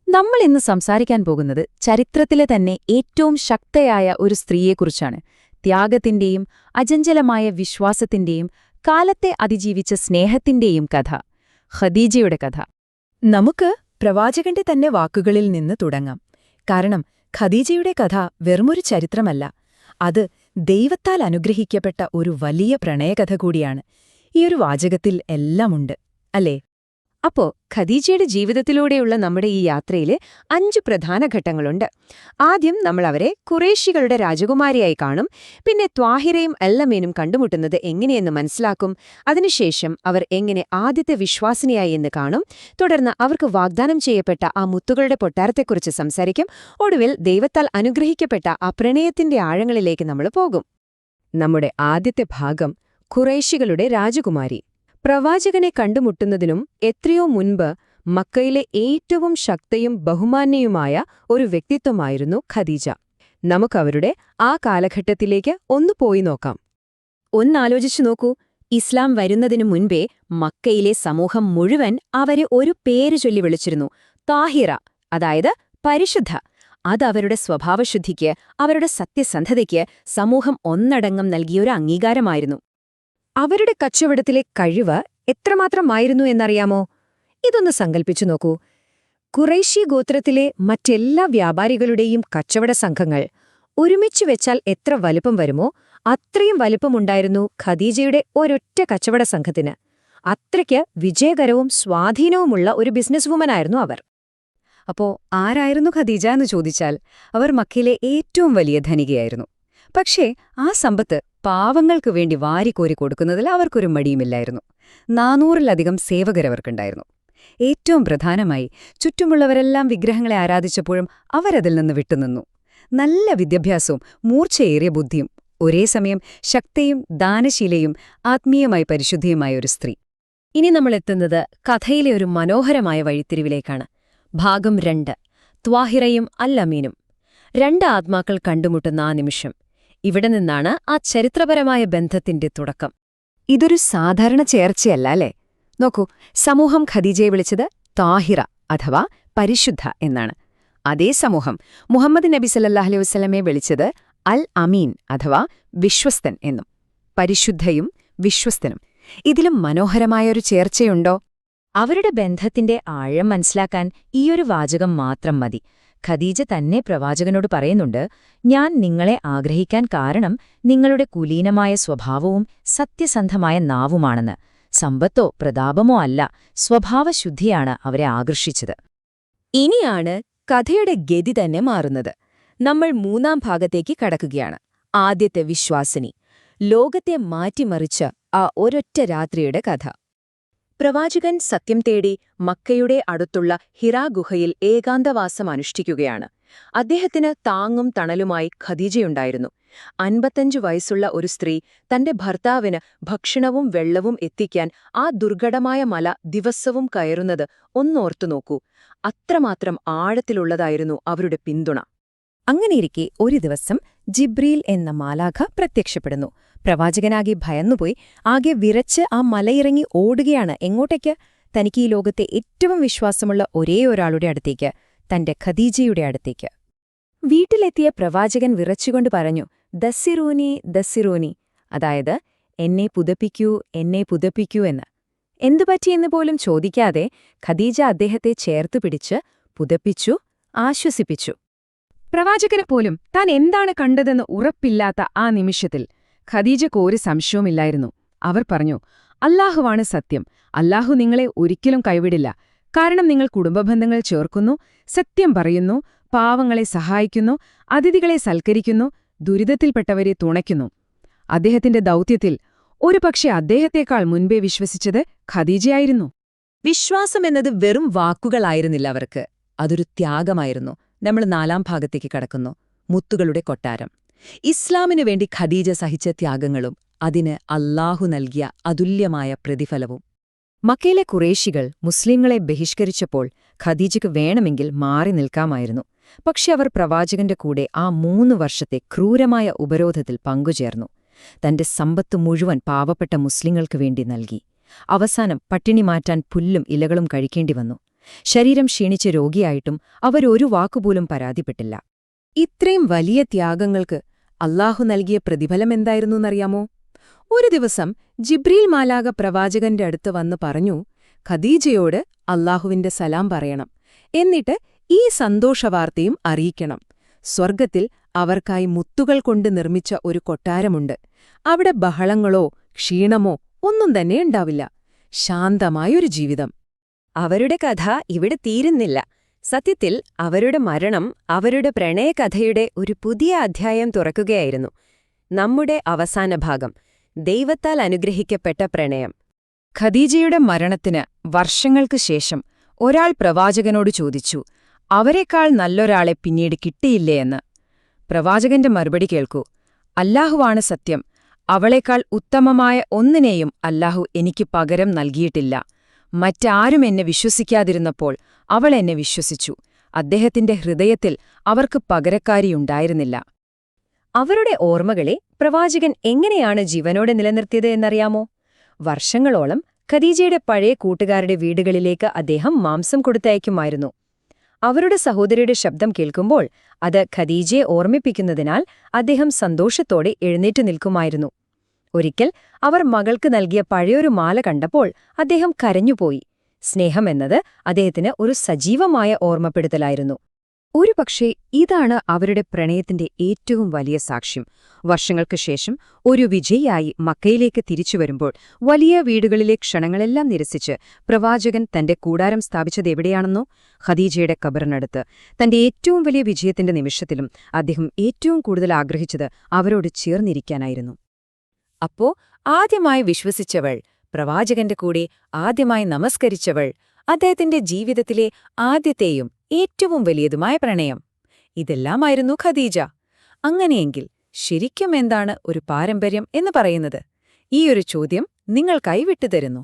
നമ്മൾ ഇന്ന് സംസാരിക്കാൻ പോകുന്നത് ചരിത്രത്തിലെ തന്നെ ഏറ്റവും ശക്തയായ ഒരു സ്ത്രീയെക്കുറിച്ചാണ്. ത്യാഗത്തിന്റെയും അചഞ്ചലമായ വിശ്വാസത്തിന്റെയും കാലത്തെ അതിജീവിച്ച സ്നേഹത്തിന്റെയും കഥ, ഖദീജയുടെ കഥ. നമുക്ക് പ്രവാചകന്റെ തന്നെ വാക്കുകളിൽ നിന്ന് തുടങ്ങാം. കാരണം ഖദീജയുടെ കഥ വെറുമൊരു ചരിത്രമല്ല, അത് ദൈവത്താൽ അനുഗ്രഹിക്കപ്പെട്ട ഒരു വലിയ പ്രണയകഥ കൂടിയാണ്. ഈയൊരു വാചകത്തിൽ എല്ലാമുണ്ട്, അല്ലേ? അപ്പോ ഖദീജയുടെ ജീവിതത്തിലൂടെയുള്ള നമ്മുടെ ഈ യാത്രയില് 5 പ്രധാന ഘട്ടങ്ങളുണ്ട്. ആദ്യം നമ്മൾ അവരെ ഖുറേഷികളുടെ രാജകുമാരിയായി കാണും. പിന്നെ ത്വാഹിറയും അല്ലമീനും കണ്ടുമുട്ടുന്നത് എങ്ങനെയെന്ന് മനസ്സിലാക്കും. അതിനുശേഷം അവർ എങ്ങനെ ആദ്യത്തെ വിശ്വാസിനിയായി എന്ന് കാണും. തുടർന്ന് അവർക്ക് വാഗ്ദാനം ചെയ്യപ്പെട്ട ആ മുത്തുകളുടെ കൊട്ടാരത്തെക്കുറിച്ച് സംസാരിക്കും. ഒടുവിൽ ദൈവത്താൽ അനുഗ്രഹിക്കപ്പെട്ട ആ പ്രണയത്തിന്റെ ആഴങ്ങളിലേക്ക് നമ്മൾ പോകും. നമ്മുടെ ആദ്യത്തെ ഭാഗം ഖുറേഷികളുടെ രാജകുമാരി. പ്രവാചകനെ കണ്ടുമുട്ടുന്നതിനും എത്രയോ മുൻപ് മക്കയിലെ ഏറ്റവും ശക്തയും ബഹുമാന്യയുമായ ഒരു വ്യക്തിത്വമായിരുന്നു ഖദീജ. നമുക്കവരുടെ ആ കാലഘട്ടത്തിലേക്ക് ഒന്ന് പോയി നോക്കാം. ഒന്നാലോചിച്ചു നോക്കൂ, ഇസ്ലാം വരുന്നതിനു മുൻപേ മക്കയിലെ സമൂഹം മുഴുവൻ അവരെ ഒരു പേര് ചൊല്ലി വിളിച്ചിരുന്നു: താഹിറ, അതായത് പരിശുദ്ധ. അതവരുടെ സ്വഭാവശുദ്ധിക്ക്, അവരുടെ സത്യസന്ധതയ്ക്ക് സമൂഹം ഒന്നടങ്കം നൽകിയൊരു അംഗീകാരമായിരുന്നു. അവരുടെ കച്ചവടത്തിലെ കഴിവ് എത്രമാത്രമായിരുന്നു എന്നറിയാമോ? ഇതൊന്ന് സങ്കൽപ്പിച്ചു നോക്കൂ. ഖുറൈശി ഗോത്രത്തിലെ മറ്റെല്ലാ വ്യാപാരികളുടെയും കച്ചവട സംഘങ്ങൾ ഒരുമിച്ചു വെച്ചാൽ എത്ര വലിപ്പം വരുമോ അത്രയും വലിപ്പമുണ്ടായിരുന്നു ഖദീജയുടെ ഒരൊറ്റ കച്ചവട സംഘത്തിന്. അത്രയ്ക്ക് വിജയകരവും സ്വാധീനവുമുള്ള ഒരു ബിസിനസ് വുമനായിരുന്നു അവർ. അപ്പോ ആരായിരുന്നു ഖദീജ എന്ന് ചോദിച്ചാൽ, അവർ മക്കയിലെ ഏറ്റവും വലിയ ധനികയായിരുന്നു. പക്ഷേ ആ സമ്പത്ത് പാവങ്ങൾക്കു വേണ്ടി വാരിക്കോരി കൊടുക്കുന്നതിൽ അവർക്കൊരു മടിയുമില്ലായിരുന്നു. 400-ലധികം സേവകരവർക്കുണ്ടായിരുന്നു. ഏറ്റവും പ്രധാനമായി, ചുറ്റുമുള്ളവരെല്ലാം വിഗ്രഹങ്ങളെ ആരാധിച്ചപ്പോഴും അവരതിൽ നിന്ന് വിട്ടുനിന്നു. നല്ല വിദ്യാഭ്യാസവും മൂർച്ചയേറിയ ബുദ്ധിയും, ഒരേ സമയം ശക്തിയും ദാനശീലയും ആത്മീയമായി പരിശുദ്ധിയുമായ ഒരു സ്ത്രീ. ഇനി നമ്മൾ എത്തുന്നത് കഥയിലെ ഒരു മനോഹരമായ വഴിത്തിരിവിലേക്കാണ്. ഭാഗം 2: ത്വാഹിറയും അല്ലമീനും. 2 ആത്മാക്കൾ കണ്ടുമുട്ടുന്ന ആ നിമിഷം. ഇവിടെ നിന്നാണ് ആ ചരിത്രപരമായ ബന്ധത്തിന്റെ തുടക്കം. ഇതൊരു സാധാരണ ചേർച്ചയല്ല, അല്ലേ? നോക്കൂ, സമൂഹം ഖദീജയെ വിളിച്ചത് താഹിറ അഥവാ പരിശുദ്ധ എന്നാണ്. അതേ സമൂഹം മുഹമ്മദ് നബി സല്ലല്ലാഹു അലൈഹി വസല്ലമയെ വിളിച്ചത് അൽ അമീൻ അഥവാ വിശ്വസ്തൻ എന്നും. പരിശുദ്ധയും വിശ്വസ്തനും, ഇതിലും മനോഹരമായൊരു ചേർച്ചയുണ്ടോ? അവരുടെ ബന്ധത്തിന്റെ ആഴം മനസ്സിലാക്കാൻ ഈയൊരു വാചകം മാത്രം മതി. ഖദീജ തന്നെ പ്രവാചകനോട് പറയുന്നുണ്ട്: ഞാൻ നിങ്ങളെ ആഗ്രഹിക്കാൻ കാരണം നിങ്ങളുടെ കുലീനമായ സ്വഭാവവും സത്യസന്ധമായ നാവുമാണെന്ന്. സമ്പത്തോ പ്രതാപമോ അല്ല, സ്വഭാവശുദ്ധിയാണ് അവരെ ആകർഷിച്ചത്. ഇനിയാണ് കഥയുടെ ഗതി തന്നെ മാറുന്നത്. നമ്മൾ 3-ാം ഭാഗത്തേക്ക് കടക്കുകയാണ്. ആദ്യത്തെ വിശ്വാസിനി, ലോകത്തെ മാറ്റിമറിച്ച ആ ഒരൊറ്റ രാത്രിയുടെ കഥ. പ്രവാചകൻ സത്യം തേടി മക്കയുടെ അടുത്തുള്ള ഹിറാ ഗുഹയിൽ ഏകാന്തവാസം അനുഷ്ഠിക്കുകയാണ്. അദ്ദേഹത്തിന് താങ്ങും തണലുമായി ഖദീജയുണ്ടായിരുന്നു. 55 വയസ്സുള്ള ഒരു സ്ത്രീ തന്റെ ഭർത്താവിന് ഭക്ഷണവും വെള്ളവും എത്തിക്കാൻ ആ ദുർഘടമായ മല ദിവസവും കയറുന്നത് ഒന്നോർത്തു നോക്കൂ. അത്രമാത്രം ആഴത്തിലുള്ളതായിരുന്നു അവരുടെ പിന്തുണ. അങ്ങനെയിരിക്കെ ഒരു ദിവസം ജിബ്രീൽ എന്ന മാലാഖ പ്രത്യക്ഷപ്പെടുന്നു. പ്രവാചകനാകെ ഭയന്നുപോയി, ആകെ വിറച്ച് ആ മലയിറങ്ങി ഓടുകയാണ്. എങ്ങോട്ടേക്ക്? തനിക്ക് ഈ ലോകത്തെ ഏറ്റവും വിശ്വാസമുള്ള ഒരേ ഒരാളുടെ അടുത്തേക്ക്, തന്റെ ഖദീജയുടെ അടുത്തേക്ക്. വീട്ടിലെത്തിയ പ്രവാചകൻ വിറച്ചുകൊണ്ട് പറഞ്ഞു: ദസ്സിറൂനി ദസ്സിറൂനി, അതായത് എന്നെ പുതപ്പിക്കൂ, എന്നെ പുതപ്പിക്കൂ എന്ന്. എന്തുപറ്റിയെന്ന് പോലും ചോദിക്കാതെ ഖദീജ അദ്ദേഹത്തെ ചേർത്തുപിടിച്ച് പുതപ്പിച്ചു, ആശ്വസിപ്പിച്ചു. പ്രവാചകന് പോലും താൻ എന്താണ് കണ്ടതെന്ന് ഉറപ്പില്ലാത്ത ആ നിമിഷത്തിൽ ഖദീജയ്ക്ക് ഒരു സംശയവുമില്ലായിരുന്നു. അവർ പറഞ്ഞു: അല്ലാഹുവാണ് സത്യം. അല്ലാഹു നിങ്ങളെ ഒരിക്കലും കൈവിടില്ല. കാരണം നിങ്ങൾ കുടുംബബന്ധങ്ങൾ ചേർക്കുന്നു, സത്യം പറയുന്നു, പാവങ്ങളെ സഹായിക്കുന്നു, അതിഥികളെ സൽക്കരിക്കുന്നു, ദുരിതത്തിൽപ്പെട്ടവരെ തുണയ്ക്കുന്നു. അദ്ദേഹത്തിന്റെ ദൗത്യത്തിൽ ഒരുപക്ഷെ അദ്ദേഹത്തെക്കാൾ മുൻപേ വിശ്വസിച്ചത് ഖദീജയായിരുന്നു. വിശ്വാസമെന്നത് വെറും വാക്കുകളായിരുന്നില്ല അവർക്ക്, അതൊരു ത്യാഗമായിരുന്നു. നമ്മൾ 4-ാം ഭാഗത്തേക്ക് കടക്കുന്നു: മുത്തുകളുടെ കൊട്ടാരം. ഇസ്ലാമിനു വേണ്ടി ഖദീജ സഹിച്ച ത്യാഗങ്ങളും അതിന് അല്ലാഹു നൽകിയ അതുല്യമായ പ്രതിഫലവും. മക്കയിലെ ഖുറേഷികൾ മുസ്ലിങ്ങളെ ബഹിഷ്കരിച്ചപ്പോൾ ഖദീജയ്ക്ക് വേണമെങ്കിൽ മാറി നിൽക്കാമായിരുന്നു. പക്ഷെ അവർ പ്രവാചകന്റെ കൂടെ ആ 3 വർഷത്തെ ക്രൂരമായ ഉപരോധത്തിൽ പങ്കുചേർന്നു. തന്റെ സമ്പത്ത് മുഴുവൻ പാവപ്പെട്ട മുസ്ലിങ്ങൾക്ക് വേണ്ടി നൽകി. അവസാനം പട്ടിണി മാറ്റാൻ പുല്ലും ഇലകളും കഴിക്കേണ്ടി വന്നു. ശരീരം ക്ഷീണിച്ച് രോഗിയായിട്ടും അവരൊരു വാക്കുപോലും പരാതിപ്പെട്ടില്ല. ഇത്രയും വലിയ ത്യാഗങ്ങൾക്ക് അല്ലാഹു നൽകിയ പ്രതിഫലമെന്തായിരുന്നറിയാമോ? ഒരു ദിവസം ജിബ്രീൽ മാലാക പ്രവാചകന്റെ അടുത്ത് വന്ന് പറഞ്ഞു, ഖദീജയോട് അല്ലാഹുവിന്റെ സലാം പറയണം, എന്നിട്ട് ഈ സന്തോഷവാർത്തയും അറിയിക്കണം. സ്വർഗത്തിൽ അവർക്കായി മുത്തുകൾ കൊണ്ട് നിർമ്മിച്ച ഒരു കൊട്ടാരമുണ്ട്. അവിടെ ബഹളങ്ങളോ ക്ഷീണമോ ഒന്നും തന്നെ ഉണ്ടാവില്ല. ശാന്തമായൊരു ജീവിതം. അവരുടെ കഥ ഇവിടെ തീരുന്നില്ല. സത്യത്തിൽ അവരുടെ മരണം അവരുടെ പ്രണയകഥയുടെ ഒരു പുതിയ അധ്യായം തുറക്കുകയായിരുന്നു. നമ്മുടെ അവസാന ഭാഗം, ദൈവത്താൽ അനുഗ്രഹിക്കപ്പെട്ട പ്രണയം. ഖദീജയുടെ മരണത്തിന് വർഷങ്ങൾക്ക് ശേഷം ഒരാൾ പ്രവാചകനോട് ചോദിച്ചു, അവരെക്കാൾ നല്ലൊരാളെ പിന്നീട് കിട്ടിയില്ലേ എന്ന്. പ്രവാചകന്റെ മറുപടി കേൾക്കൂ, അല്ലാഹുവാണ് സത്യം, അവളേക്കാൾ ഉത്തമമായ ഒന്നിനെയും അല്ലാഹു എനിക്ക് പകരം നൽകിയിട്ടില്ല. മറ്റാരും എന്നെ വിശ്വസിക്കാതിരുന്നപ്പോൾ അവൾ എന്നെ വിശ്വസിച്ചു. അദ്ദേഹത്തിന്റെ ഹൃദയത്തിൽ അവർക്ക് പകരക്കാരിയുണ്ടായിരുന്നില്ല. അവരുടെ ഓർമ്മകളെ പ്രവാചകൻ എങ്ങനെയാണ് ജീവനോടെ നിലനിർത്തിയത് എന്നറിയാമോ? വർഷങ്ങളോളം ഖദീജയുടെ പഴയ കൂട്ടുകാരുടെ വീടുകളിലേക്ക് അദ്ദേഹം മാംസം കൊടുത്തയക്കുമായിരുന്നു. അവരുടെ സഹോദരിയുടെ ശബ്ദം കേൾക്കുമ്പോൾ അത് ഖദീജയെ ഓർമ്മിപ്പിക്കുന്നതിനാൽ അദ്ദേഹം സന്തോഷത്തോടെ എഴുന്നേറ്റു നിൽക്കുമായിരുന്നു. ഒരിക്കൽ അവർ മകൾക്ക് നൽകിയ പഴയൊരു മാല കണ്ടപ്പോൾ അദ്ദേഹം കരഞ്ഞുപോയി. സ്നേഹമെന്നത് അദ്ദേഹത്തിന് ഒരു സജീവമായ ഓർമ്മപ്പെടുത്തലായിരുന്നു. ഒരുപക്ഷേ ഇതാണ് അവരുടെ പ്രണയത്തിന്റെ ഏറ്റവും വലിയ സാക്ഷ്യം. വർഷങ്ങൾക്ക് ശേഷം ഒരു വിജയിയായി മക്കയിലേക്ക് തിരിച്ചുവരുമ്പോൾ വലിയ വീടുകളിലെ ക്ഷണങ്ങളെല്ലാം നിരസിച്ച് പ്രവാചകൻ തന്റെ കൂടാരം സ്ഥാപിച്ചതെവിടെയാണെന്നോ? ഖദീജയുടെ ഖബറിനടുത്ത്. തന്റെ ഏറ്റവും വലിയ വിജയത്തിന്റെ നിമിഷത്തിലും അദ്ദേഹം ഏറ്റവും കൂടുതൽ ആഗ്രഹിച്ചത് അവരോട് ചേർന്നിരിക്കാനായിരുന്നു. അപ്പോ ആദ്യമായി വിശ്വസിച്ചവൾ, പ്രവാചകന്റെ കൂടെ ആദ്യമായി നമസ്കരിച്ചവൾ, അദ്ദേഹത്തിന്റെ ജീവിതത്തിലെ ആദ്യത്തെയും ഏറ്റവും വലിയതുമായ പ്രണയം, ഇതെല്ലാമായിരുന്നു ഖദീജ. അങ്ങനെയെങ്കിൽ ശരിക്കും എന്താണ് ഒരു പാരമ്പര്യം എന്ന് പറയുന്നത്? ഈയൊരു ചോദ്യം നിങ്ങൾക്കായി വിട്ടുതരുന്നു.